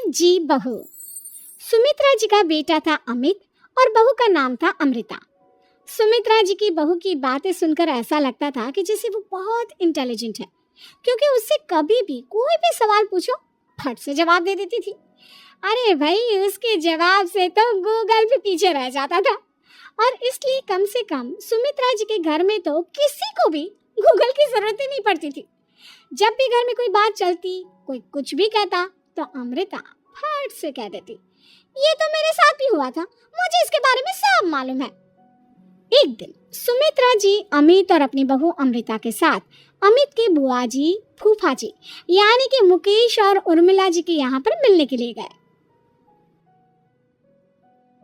जी बहू। सुमित्रा जी का बेटा था अमित और बहू का नाम था अमृता। सुमित्रा जी की बहू की बातें सुनकर ऐसा लगता था कि जैसे वो बहुत इंटेलिजेंट है, क्योंकि उससे कभी भी कोई भी सवाल पूछो फट से जवाब दे देती थी। अरे भाई, उसके जवाब से तो गूगल भी पीछे रह जाता था। और इसलिए कम से कम सुमित्रा जी के घर में तो किसी को भी गूगल की जरूरत ही नहीं पड़ती थी। जब भी घर में कोई बात चलती, कोई कुछ भी कहता, तो अमृता फट से कह देती, ये तो मेरे साथ भी हुआ था, मुझे इसके बारे में सब मालूम है। एक दिन सुमित्रा जी अमित और अपनी बहू अमृता के साथ अमित की बुआ जी, फूफा जी यानी कि मुकेश और उर्मिला जी के यहाँ पर मिलने के लिए गए।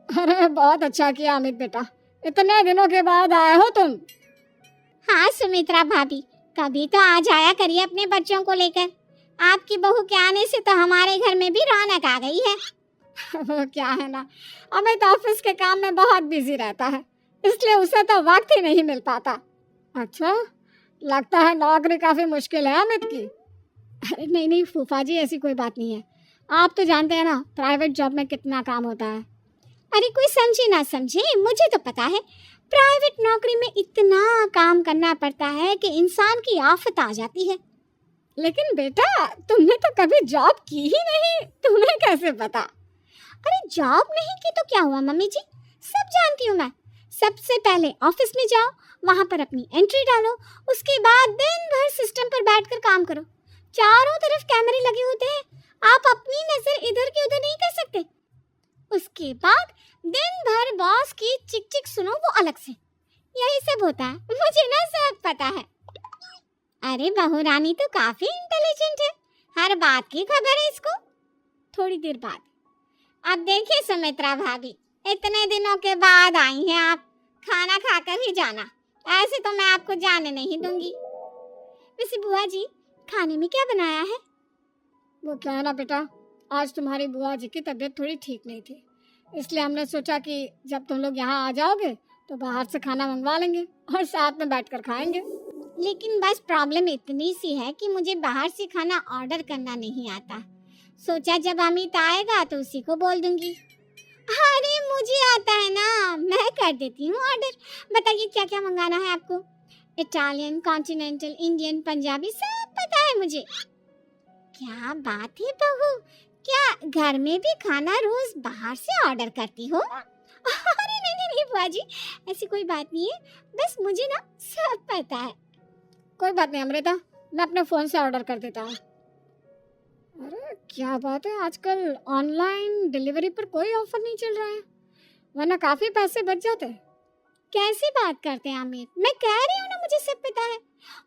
अरे बहुत अच्छा किया अमित बेटा, इतने दिनों के बाद आए हो तुम। हाँ सुमित्रा भाभी, कभी तो आ जाया करिए अपने बच्चों को लेकर। आपकी बहू के आने से तो हमारे घर में भी रौनक आ गई है। वो क्या है ना, अमित ऑफिस के काम में बहुत बिजी रहता है, इसलिए उसे तो वक्त ही नहीं मिल पाता। अच्छा, लगता है नौकरी काफी मुश्किल है अमित की। अरे नहीं नहीं फूफा जी, ऐसी कोई बात नहीं है। आप तो जानते हैं ना प्राइवेट जॉब में कितना काम होता है। अरे कोई समझे ना समझे, मुझे तो पता है प्राइवेट नौकरी में इतना काम करना पड़ता है कि इंसान की आफत आ जाती है। लेकिन बेटा, तुमने तो कभी जॉब की ही नहीं, तुम्हें कैसे पता? अरे जॉब नहीं की तो क्या हुआ मम्मी जी, सब जानती हूँ मैं। सबसे पहले ऑफिस में जाओ, वहाँ पर अपनी एंट्री डालो, उसके बाद दिन भर सिस्टम पर बैठकर काम करो। चारों तरफ कैमरे लगे होते हैं, आप अपनी नजर इधर की उधर नहीं कर सकते। उसके बाद दिन भर बॉस की चिक चिक सुनो, वो अलग से। यही सब होता है, मुझे ना सब पता है। अरे बहू रानी तो काफी इंटेलिजेंट है, हर बात की खबर है इसको। थोड़ी देर बाद, अब देखिए सुमित्रा भाभी, इतने दिनों के बाद आई हैं आप, खाना खाकर ही जाना, ऐसे तो मैं आपको जाने नहीं दूंगी। वैसे बुआ जी, खाने में क्या बनाया है? वो क्या है ना बेटा, आज तुम्हारी बुआ जी की तबीयत थोड़ी ठीक नहीं थी, इसलिए हमने सोचा कि जब तुम लोग यहाँ आ जाओगे तो बाहर से खाना मंगवा लेंगे और साथ में बैठकर खाएंगे। लेकिन बस प्रॉब्लम इतनी सी है कि मुझे बाहर से खाना ऑर्डर करना नहीं आता। सोचा जब अमित आएगा तो उसी को बोल दूंगी। अरे मुझे आता है ना, मैं कर देती हूँ ऑर्डर। बताइए क्या क्या मंगाना है आपको? इटालियन, कॉन्टिनेंटल, इंडियन, पंजाबी, सब पता है मुझे। क्या बात है बहू, क्या घर में भी खाना रोज बाहर से ऑर्डर करती हो? अरे नहीं नहीं नहीं बुआ जी, ऐसी कोई बात नहीं है, बस मुझे ना सब पता है। कोई बात नहीं अमृता, मैं अपने फोन से ऑर्डर कर देता हूँ। अरे क्या बात है, आजकल ऑनलाइन डिलीवरी पर कोई ऑफर नहीं चल रहा है, वरना काफी पैसे बच जाते। कैसी बात करते हैं अमित, मैं कह रही हूँ ना मुझे सब पता है।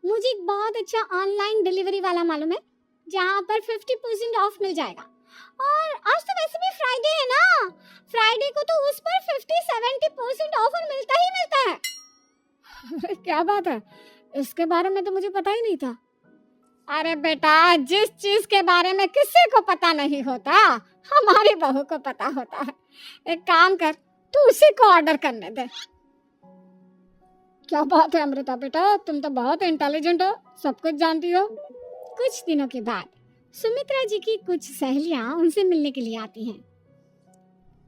मुझे एक बहुत अच्छा ऑनलाइन डिलीवरी वाला मालूम है, जहाँ पर 50% ऑफ मिल जाएगा। और आज तो वैसे भी फ्राइडे है ना, फ्राइडे को तो उस पर 50-70% ऑफर मिलता ही मिलता है। अरे क्या बात है, इसके बारे में तो मुझे पता ही नहीं था। अरे बेटा, जिस चीज के बारे में किसी को पता नहीं होता, हमारी बहू को पता होता है। एक काम कर, तू उसी को ऑर्डर करने दे। क्या बात है अमृता बेटा, तुम तो बहुत इंटेलिजेंट हो, सब कुछ जानती हो। कुछ दिनों के बाद सुमित्रा जी की कुछ सहेलियां उनसे मिलने के लिए आती हैं।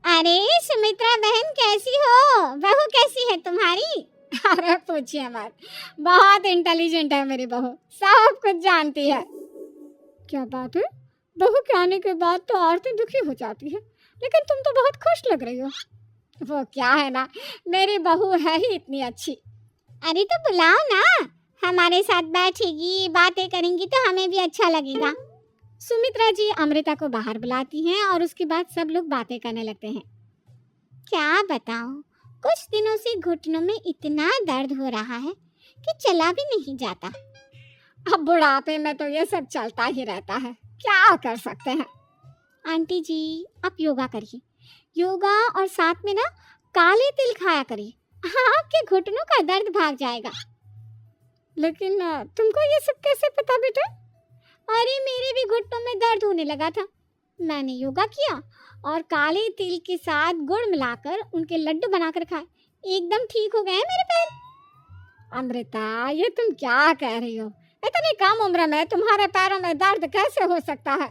अरे सुमित्रा बहन कैसी हो, बहू कैसी है तुम्हारी? अरे पूछिए मत, बहुत इंटेलिजेंट है मेरी बहू, सब कुछ जानती है। क्या बात है, बहू के आने के बाद तो औरतें दुखी हो जाती है, लेकिन तुम तो बहुत खुश लग रही हो। वो क्या है ना, मेरी बहू है ही इतनी अच्छी। अरे तो बुलाओ ना, हमारे साथ बैठेगी, बातें करेंगी तो हमें भी अच्छा लगेगा। सुमित्रा जी अमृता को बाहर बुलाती हैं और उसके बाद सब लोग बातें करने लगते हैं। क्या बताऊं, कुछ दिनों से घुटनों में इतना दर्द हो रहा है कि चला भी नहीं जाता। अब बुढ़ापे में तो ये सब चलता ही रहता है, क्या कर सकते हैं। आंटी जी आप योगा करिए, योगा और साथ में ना काले तिल खाया करिए, आपके घुटनों का दर्द भाग जाएगा। लेकिन तुमको ये सब कैसे पता बेटा? अरे मेरे भी घुटनों में दर्द होने लगा था, मैंने योगा किया और काले तिल के साथ गुड़ मिलाकर उनके लड्डू बनाकर खाए, एकदम ठीक हो गए मेरे पैर। अमृता, ये तुम क्या कह रही हो? इतनी कम उम्र में तुम्हारे पैरों में दर्द कैसे हो सकता है?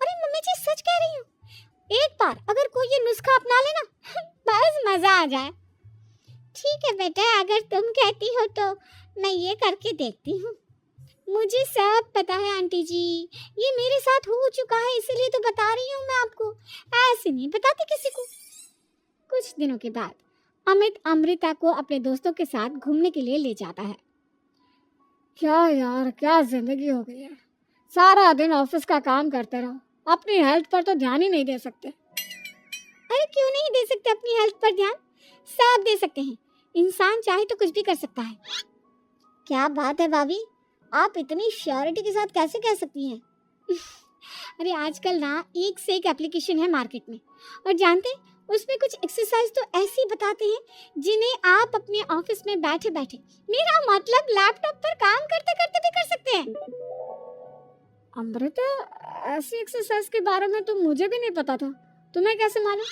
अरे मम्मी जी सच कह रही हूँ। एक बार अगर कोई ये नुस्खा अपना लेना बस मजा आ जाए। ठीक है बेटा, अगर तुम कहती हो तो मैं ये करके देखती हूँ। मुझे सब पता है आंटी जी, ये मेरे साथ हो चुका है, इसीलिए तो बता रही हूँ मैं आपको, ऐसे नहीं बताती किसी को। कुछ दिनों के बाद अमित अमृता को अपने दोस्तों के साथ घूमने के लिए ले जाता है। क्या यार, क्या जिंदगी हो गई है। सारा दिन ऑफिस का काम करते रहो, अपनी हेल्थ पर तो ध्यान ही नहीं दे सकते। अरे क्यों नहीं दे सकते अपनी हेल्थ पर ध्यान? सब दे सकते हैं, इंसान चाहे तो कुछ भी कर सकता है। क्या बात है भाभी, आप इतनी श्योरिटी के साथ कैसे कह सकती हैं? अरे आजकल ना एक से एक एप्लीकेशन है मार्केट में, और जानते हैं उसमें कुछ एक्सरसाइज तो ऐसी बताते हैं जिन्हें आप अपने ऑफिस में बैठे बैठे, मेरा मतलब लैपटॉप पर काम करते करते भी कर सकते हैं। अमृता, ऐसी एक्सरसाइज के बारे में तो मुझे भी नहीं पता था, तुम्हें कैसे मालूम?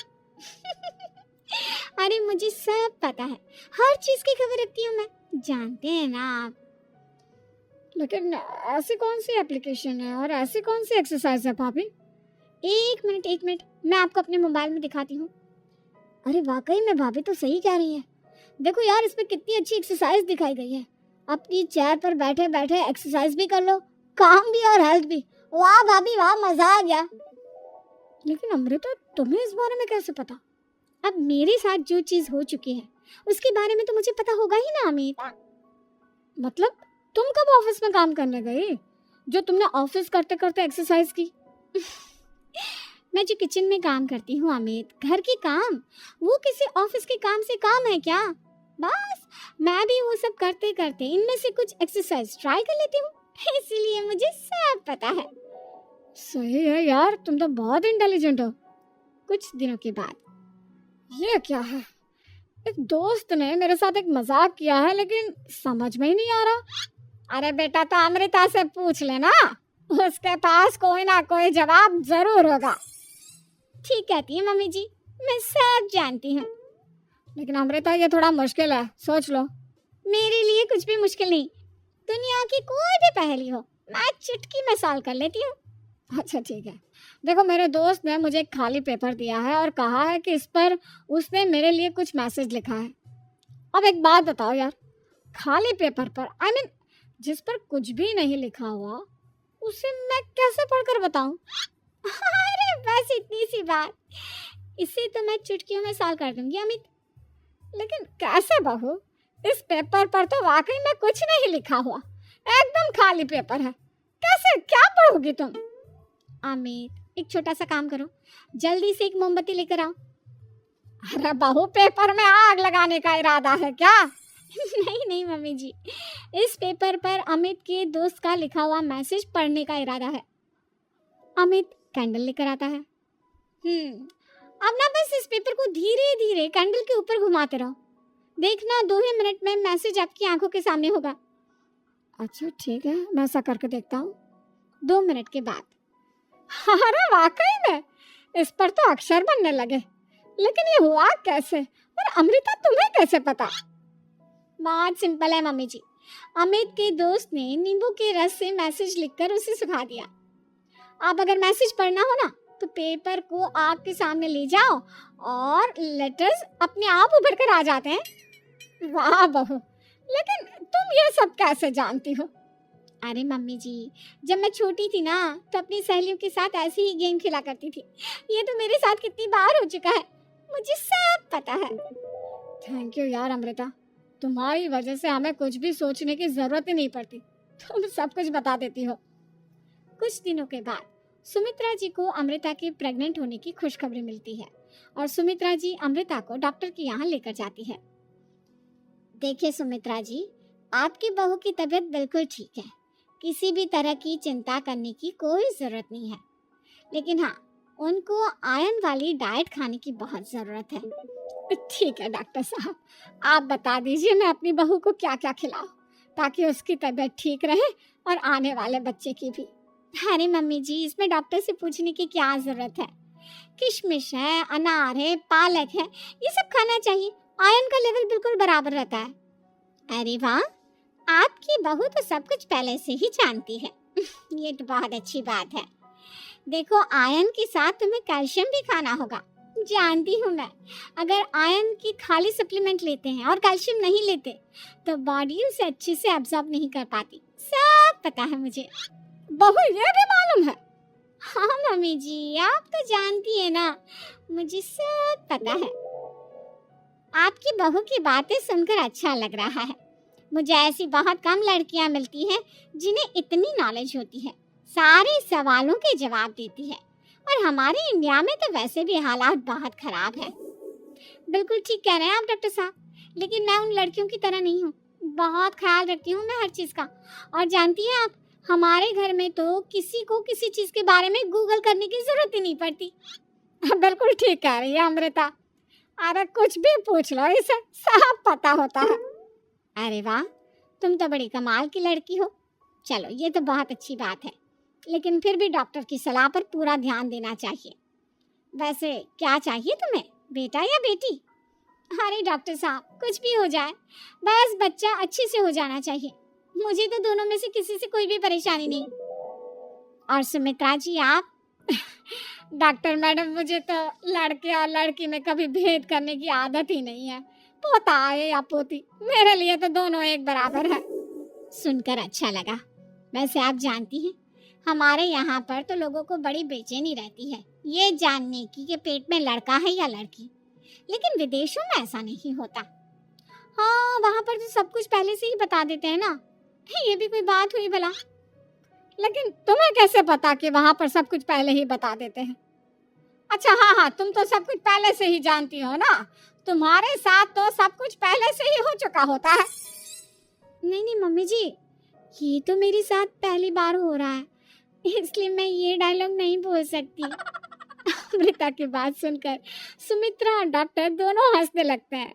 अरे मुझे सब पता है, हर चीज की खबर रखती हूँ मैं, जानते हैं ना आप। लेकिन ऐसी कौन सी एप्लीकेशन है और ऐसी कौन सी एक्सरसाइज है भाभी? एक मिनट, मैं आपको अपने मोबाइल में दिखाती हूँ। अरे वाकई में भाभी तो सही कह रही है। देखो यार, इसमें कितनी अच्छी एक्सरसाइज दिखाई गई है। अपनी चेयर पर बैठे बैठे एक्सरसाइज भी कर लो, काम भी और हेल्थ भी। वाह भाभी वाह, मजा आ गया। लेकिन अमृता, तुम्हें इस बारे में कैसे पता? अब मेरे साथ जो चीज हो चुकी है उसके बारे में तो मुझे पता होगा ही ना अमित। मतलब तुम कब ऑफिस में काम करने गई जो तुमने ऑफिस करते करते एक्सरसाइज की? मैं जो किचन में काम करती हूँ अमित, घर के काम, वो किसी ऑफिस के काम से काम है क्या? बस मैं भी वो सब करते करते इनमें से कुछ एक्सरसाइज ट्राई कर लेती हूँ, इसीलिए मुझे सब पता है। सही है यार, तुम तो बहुत इंटेलिजेंट हो। कुछ दिनों के बाद, ये क्या है? एक दोस्त ने मेरे साथ एक मजाक किया है, लेकिन समझ में ही नहीं आ रहा। अरे बेटा, तो अमृता से पूछ लेना, उसके पास कोई ना कोई जवाब जरूर होगा। ठीक कहती है मम्मी जी, मैं सब जानती हूँ। लेकिन अमृता, ये थोड़ा मुश्किल है, सोच लो। मेरे लिए कुछ भी मुश्किल नहीं, दुनिया की कोई भी पहेली हो मैं चुटकी में सॉल्व कर लेती हूँ। अच्छा ठीक है, देखो मेरे दोस्त ने मुझे एक खाली पेपर दिया है और कहा है कि इस पर उसने मेरे लिए कुछ मैसेज लिखा है। अब एक बात बताओ यार, खाली पेपर पर, आई मीन जिस पर कुछ भी नहीं लिखा हुआ, उसे मैं कैसे पढ़कर बताऊं? अरे बस इतनी सी बात, इसे तो मैं चुटकियों में सॉल्व कर दूंगी अमित। लेकिन कैसे बहू? इस पेपर पर तो वाकई में कुछ नहीं लिखा हुआ, एकदम खाली पेपर है, कैसे, क्या पढ़ोगी तुम? अमित, एक छोटा सा काम करो, जल्दी से एक मोमबत्ती लेकर आओ। अरे बहू, पेपर में आग लगाने का इरादा है क्या? नहीं मम्मी जी, इस पेपर पर अमित के दोस्त का लिखा हुआ मैसेज पढ़ने का इरादा है। अमित कैंडल लेकर आता है। अब ना बस इस पेपर को धीरे धीरे कैंडल के ऊपर घुमाते रहो, देखना 2 ही मिनट में मैसेज आपकी आंखों के सामने होगा। अच्छा ठीक है, मैं ऐसा करके देखता हूँ। 2 मिनट के बाद, अरे वाकई में इस पर तो अक्षर बनने लगे, लेकिन ये हुआ कैसे? और अमृता, तुम्हें कैसे पता? बहुत सिंपल है मम्मी जी, अमित के दोस्त ने नींबू के रस से मैसेज लिखकर उसे सुखा दिया। आप अगर मैसेज पढ़ना हो ना तो पेपर को आग के सामने ले जाओ और लेटर्स अपने आप उभर कर आ जाते हैं। वाह बहू, लेकिन तुम ये सब कैसे जानती हो? अरे मम्मी जी, जब मैं छोटी थी ना तो अपनी सहेलियों के साथ ऐसे ही गेम खेला करती थी। ये तो मेरे साथ कितनी बार हो चुका है, मुझे सब पता है। थैंक यू यार अमृता, तुम्हारी वजह से हमें कुछ भी सोचने की जरूरत ही नहीं पड़ती, तुम सब कुछ बता देती हो। कुछ दिनों के बाद सुमित्रा जी को अमृता के प्रेग्नेंट होने की खुशखबरी मिलती है और सुमित्रा जी अमृता को डॉक्टर के यहाँ लेकर जाती है। देखिए सुमित्रा जी, आपकी बहू की तबीयत बिल्कुल ठीक है, किसी भी तरह की चिंता करने की कोई ज़रूरत नहीं है, लेकिन हाँ, उनको आयरन वाली डाइट खाने की बहुत ज़रूरत है। ठीक है डॉक्टर साहब, आप बता दीजिए मैं अपनी बहू को क्या क्या खिलाऊं ताकि उसकी तबीयत ठीक रहे और आने वाले बच्चे की भी। अरे मम्मी जी, इसमें डॉक्टर से पूछने की क्या ज़रूरत है? किशमिश है, अनार है, पालक है, ये सब खाना चाहिए, आयरन का लेवल बिल्कुल बराबर रहता है। अरे वाह, आपकी बहू तो सब कुछ पहले से ही जानती है। ये तो बहुत अच्छी बात है। देखो, आयरन के साथ तुम्हें कैल्शियम भी खाना होगा। जानती हूँ मैं, अगर आयरन की खाली सप्लीमेंट लेते हैं और कैल्शियम नहीं लेते तो बॉडी उसे अच्छे से एब्जॉर्ब नहीं कर पाती। सब पता है मुझे। बहू ये भी मालूम है? हाँ मम्मी जी, आप तो जानती है ना, मुझे सब पता है। आपकी बहू की बातें सुनकर अच्छा लग रहा है। मुझे ऐसी बहुत कम लड़कियां मिलती हैं जिन्हें इतनी नॉलेज होती है, सारे सवालों के जवाब देती है। और हमारे इंडिया में तो वैसे भी हालात बहुत खराब है। बिल्कुल ठीक कह रहे हैं आप डॉक्टर साहब, लेकिन मैं उन लड़कियों की तरह नहीं हूँ। बहुत ख्याल रखती हूँ मैं हर चीज़ का। और जानती हैं आप, हमारे घर में तो किसी को किसी चीज़ के बारे में गूगल करने की ज़रूरत ही नहीं पड़ती। बिल्कुल ठीक कह रही है अमृता। अरे कुछ भी पूछ लो, इसे सब पता होता है। अरे वाह, तुम तो बड़ी कमाल की लड़की हो। चलो, ये तो बहुत अच्छी बात है, लेकिन फिर भी डॉक्टर की सलाह पर पूरा ध्यान देना चाहिए। वैसे क्या चाहिए तुम्हें, बेटा या बेटी? अरे डॉक्टर साहब, कुछ भी हो जाए, बस बच्चा अच्छे से हो जाना चाहिए। मुझे तो दोनों में से किसी से कोई भी परेशानी नहीं। और सुमित्रा जी आप? डॉक्टर मैडम, मुझे तो लड़के और लड़की में कभी भेद करने की आदत ही नहीं है। पोता आए या पोती, मेरे लिए तो दोनों एक बराबर है। सुनकर अच्छा लगा। वैसे आप जानती हैं, हमारे यहाँ पर तो लोगों को बड़ी बेचैनी रहती है ये जानने की कि पेट में लड़का है या लड़की, लेकिन विदेशों में ऐसा नहीं होता। हाँ, वहाँ पर तो सब कुछ पहले से ही बता देते हैं ना। ये भी कोई बात हुई भला? लेकिन तुम्हें कैसे पता कि वहाँ पर सब कुछ पहले ही बता देते हैं? अच्छा हाँ हाँ, तुम तो सब कुछ पहले से ही जानती हो ना। तुम्हारे साथ तो सब कुछ पहले से ही हो चुका होता है। नहीं नहीं मम्मी जी, ये तो मेरे साथ पहली बार हो रहा है, इसलिए मैं ये डायलॉग नहीं बोल सकती। अमृता की बात सुनकर सुमित्रा और डॉक्टर दोनों हंसने लगते हैं।